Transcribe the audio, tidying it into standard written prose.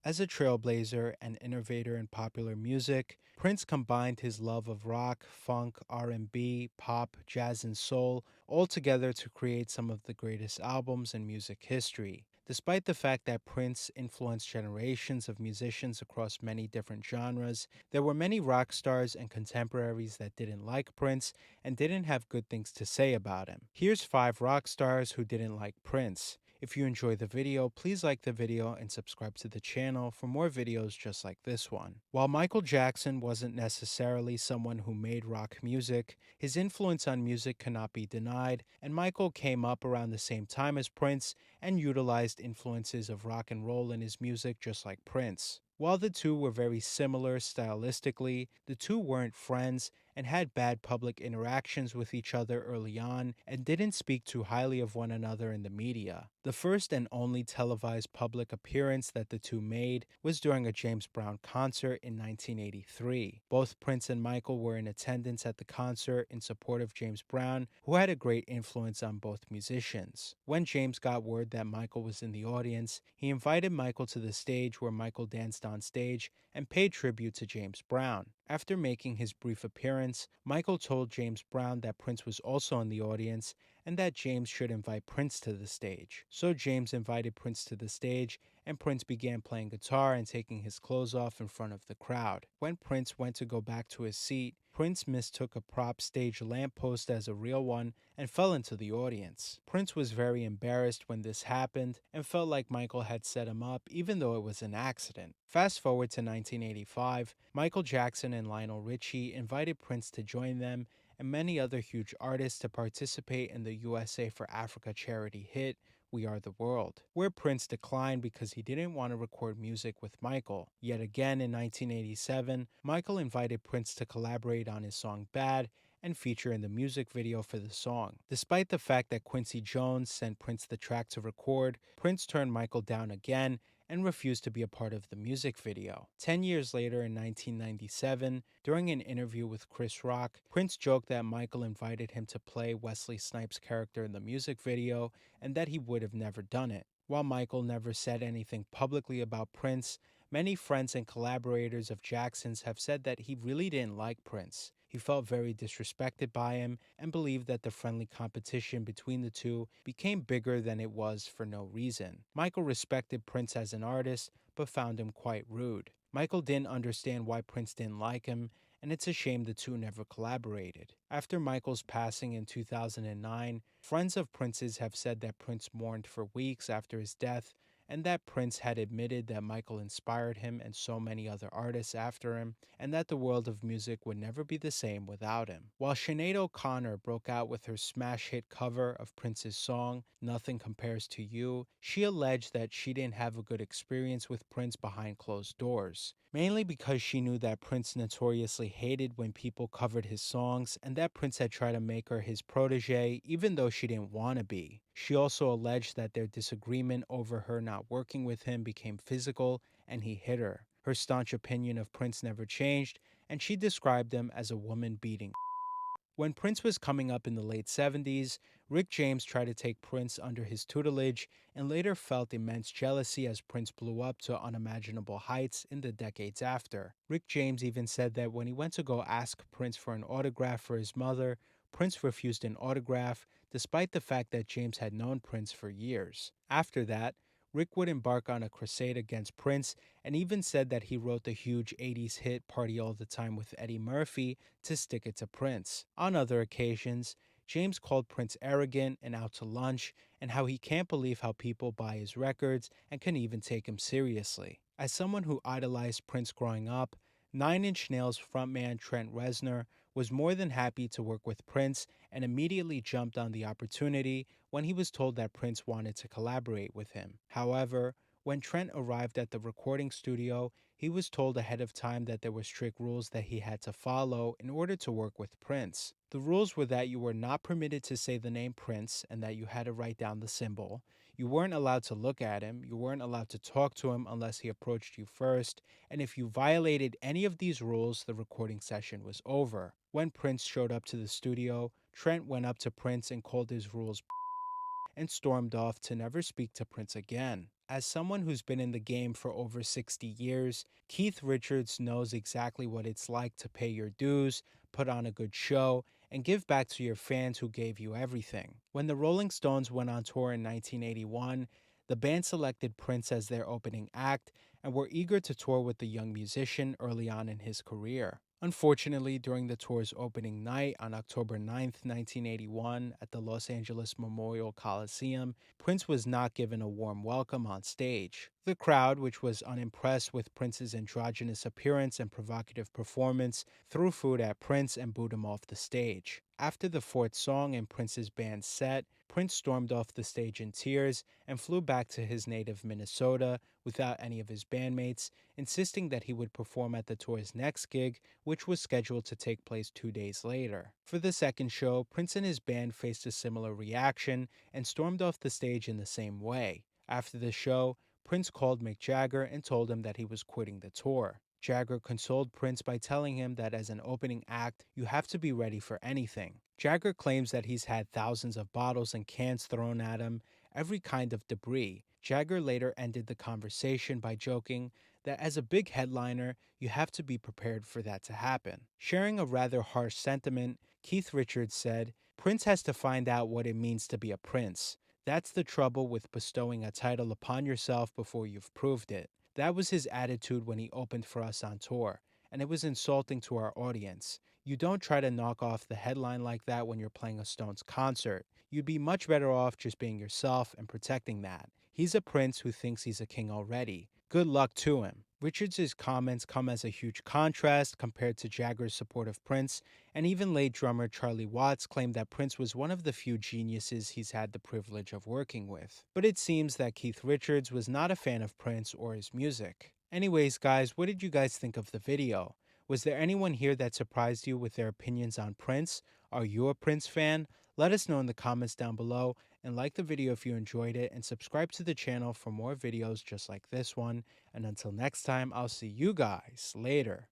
As a trailblazer and innovator in popular music, Prince combined his love of rock, funk, R&B, pop, jazz, and soul all together to create some of the greatest albums in music history. Despite the fact that Prince influenced generations of musicians across many different genres, there were many rock stars and contemporaries that didn't like Prince and didn't have good things to say about him. Here's 5 rock stars who didn't like Prince. If you enjoyed the video, please like the video and subscribe to the channel for more videos just like this one. While Michael Jackson wasn't necessarily someone who made rock music, his influence on music cannot be denied, and Michael came up around the same time as Prince and utilized influences of rock and roll in his music just like Prince. While the two were very similar stylistically, the two weren't friends and had bad public interactions with each other early on and didn't speak too highly of one another in the media. The first and only televised public appearance that the two made was during a James Brown concert in 1983. Both Prince and Michael were in attendance at the concert in support of James Brown, who had a great influence on both musicians. When James got word that Michael was in the audience, he invited Michael to the stage where Michael danced on stage and paid tribute to James Brown. After making his brief appearance, Michael told James Brown that Prince was also in the audience and that James should invite Prince to the stage. So James invited Prince to the stage, and Prince began playing guitar and taking his clothes off in front of the crowd. When Prince went to go back to his seat, Prince mistook a prop stage lamppost as a real one and fell into the audience. Prince was very embarrassed when this happened and felt like Michael had set him up even though it was an accident. Fast forward to 1985, Michaeljackson and Lionel Richie invited Prince to join them and many other huge artists to participate in the USA for Africa charity hit We Are the World, where Prince declined because he didn't want to record music with Michael. Yet again in 1987, Michael invited Prince to collaborate on his song Bad and feature in the music video for the song. Despite the fact that Quincy Jones sent Prince the track to record, Prince turned Michael down again and refused to be a part of the music video. 10 years later in 1997, during an interview with Chris Rock, Prince joked that Michael invited him to play Wesley Snipes' character in the music video and that he would have never done it. While Michael never said anything publicly about Prince, many friends and collaborators of Jackson's have said that he really didn't like Prince. He felt very disrespected by him and believed that the friendly competition between the two became bigger than it was for no reason. Michael respected Prince as an artist, but found him quite rude. Michael didn't understand why Prince didn't like him, and it's a shame the two never collaborated. After Michael's passing in 2009, friends of Prince's have said that Prince mourned for weeks after his death and that Prince had admitted that Michael inspired him and so many other artists after him, and that the world of music would never be the same without him. While Sinéad O'Connor broke out with her smash hit cover of Prince's song, Nothing Compares to You, she alleged that she didn't have a good experience with Prince behind closed doors, mainly because she knew that Prince notoriously hated when people covered his songs and that Prince had tried to make her his protege even though she didn't want to be. She also alleged that their disagreement over her not working with him became physical and he hit her. Her staunch opinion of Prince never changed, and she described him as a woman beating. When Prince was coming up in the late 70s, Rick James tried to take Prince under his tutelage and later felt immense jealousy as Prince blew up to unimaginable heights in the decades after. Rick James even said that when he went to go ask Prince for an autograph for his mother, Prince refused an autograph despite the fact that James had known Prince for years. After that, Rick would embark on a crusade against Prince and even said that he wrote the huge 80s hit Party All the Time with Eddie Murphy to stick it to Prince. On other occasions, James called Prince arrogant and out to lunch, and how he can't believe how people buy his records and can even take him seriously. As someone who idolized Prince growing up, Nine Inch Nails frontman Trent Reznor was more than happy to work with Prince and immediately jumped on the opportunity when he was told that Prince wanted to collaborate with him. However, when Trent arrived at the recording studio, he was told ahead of time that there were strict rules that he had to follow in order to work with Prince. The rules were that you were not permitted to say the name Prince and that you had to write down the symbol. You weren't allowed to look at him, you weren't allowed to talk to him unless he approached you first, and if you violated any of these rules, the recording session was over. When Prince showed up to the studio, Trent went up to Prince and called his rules and stormed off to never speak to Prince again. As someone who's been in the game for over 60 years, Keith Richards knows exactly what it's like to pay your dues, put on a good show, and give back to your fans who gave you everything. When the Rolling Stones went on tour in 1981, the band selected Prince as their opening act and were eager to tour with the young musician early on in his career. Unfortunately, during the tour's opening night on October 9th, 1981, at the Los Angeles Memorial Coliseum, Prince was not given a warm welcome on stage. The crowd, which was unimpressed with Prince's androgynous appearance and provocative performance, threw food at Prince and booed him off the stage. After the fourth song in Prince's band's set, Prince stormed off the stage in tears and flew back to his native Minnesota without any of his bandmates, insisting that he would perform at the tour's next gig, which was scheduled to take place 2 days later. For the second show, Prince and his band faced a similar reaction and stormed off the stage in the same way. After the show, Prince called Mick Jagger and told him that he was quitting the tour. Jagger consoled Prince by telling him that as an opening act, you have to be ready for anything. Jagger claims that he's had thousands of bottles and cans thrown at him, every kind of debris. Jagger later ended the conversation by joking that as a big headliner, you have to be prepared for that to happen. Sharing a rather harsh sentiment, Keith Richards said, "Prince has to find out what it means to be a prince. That's the trouble with bestowing a title upon yourself before you've proved it." That was his attitude when he opened for us on tour, and it was insulting to our audience. You don't try to knock off the headline like that when you're playing a Stones concert. You'd be much better off just being yourself and protecting that. He's a prince who thinks he's a king already. Good luck to him. Richards' comments come as a huge contrast compared to Jagger's support of Prince, and even late drummer Charlie Watts claimed that Prince was one of the few geniuses he's had the privilege of working with. But it seems that Keith Richards was not a fan of Prince or his music. Anyways, guys, what did you guys think of the video? Was there anyone here that surprised you with their opinions on Prince? Are you a Prince fan? Let us know in the comments down below, and like the video if you enjoyed it, and subscribe to the channel for more videos just like this one. And until next time, I'll see you guys later.